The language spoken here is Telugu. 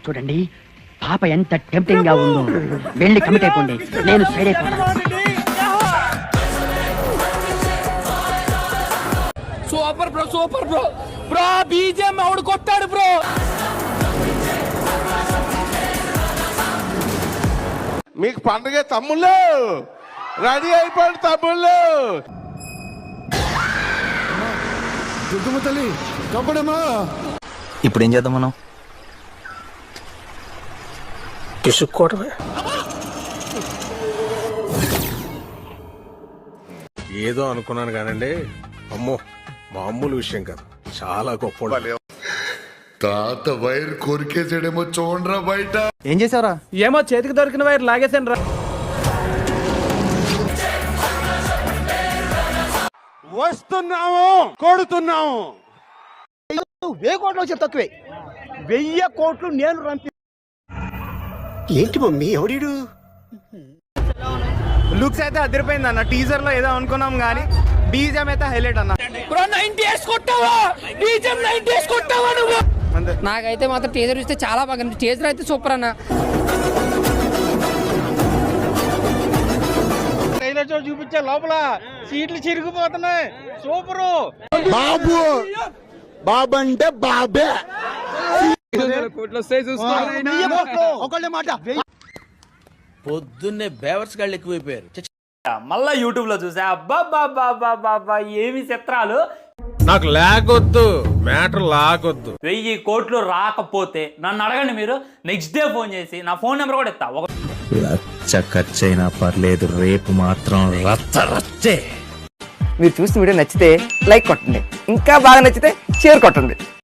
చూడండి పాప ఎంత టెంప్టింగ్ గా ఉందో. వెళ్ళి కమిట్ అయిపోండి, నేను సైడ్ అయిపోతాను. Super bro, super bro. Bro BJM ఆవిడ కొట్టాడు బ్రో. మీకు పండుగ తమ్ముళ్ళు, రెడీ అయిపోండి తమ్ముళ్ళు. తల్లి కప్పడమా. ఇప్పుడు ఏం చేద్దాం మనం? పిసుక్కోవడమే. ఏదో అనుకున్నాను కానండి, అమ్మో మామూలు విషయం కాదు, చాలా గొప్ప. తాత వైర్ కొరికేసాడేమో చూడరా బయట. ఏం చేసావురా? ఏమో చేతికి దొరికిన వైర్ లాగేసాను రా. వస్తున్నాము, కొడుతున్నాము. 1000 కోట్లు వచ్చే తక్కువే, 1000 కోట్లు నేను రంపి. ఏంటి మమ్మీ ఎవడీడు? లుక్స్ అయితే అదిరిపోయింది అన్న. టీజర్ లో ఏదో అనుకున్నాం గానీ బీజం అయితే హైలైట్ అన్న. బ్రో 90 ఇయర్స్ కొట్టావా? బీజేఎం 90 ఇయర్స్ కొట్టావా నువ్వు? నాకైతే మాత్రం టీజర్ చూస్తే చాలా బాగా, టీజర్ అయితే సూపర్ అన్న. ట్రైలర్ చోటు చూపించే లోపల సీట్లు చిరిగిపోతున్నాయి. సూపరు బాబు, బాబు అంటే బాబే. ఒకళ్ళే మాట. పొద్దున్నే బేవర్స్ గాళ్ళు ఎక్కువైపోయారు. మళ్ళా యూట్యూబ్ లో చూసా, అబ్బా ఏమి చిత్రాలు. నాకు లాగొద్దు, మ్యాటర్ లాగొద్దు. 1000 కోట్లు రాకపోతే నన్ను అడగండి మీరు, నెక్స్ట్ డే ఫోన్ చేసి నా ఫోన్ నెంబర్ కూడా ఇస్తా. లచ్చ ఖర్చైనా పర్లేదు, రేపు మాత్రం రచ్చే. మీరు చూసిన వీడియో నచ్చితే లైక్ కొట్టండి, ఇంకా బాగా నచ్చితే షేర్ కొట్టండి.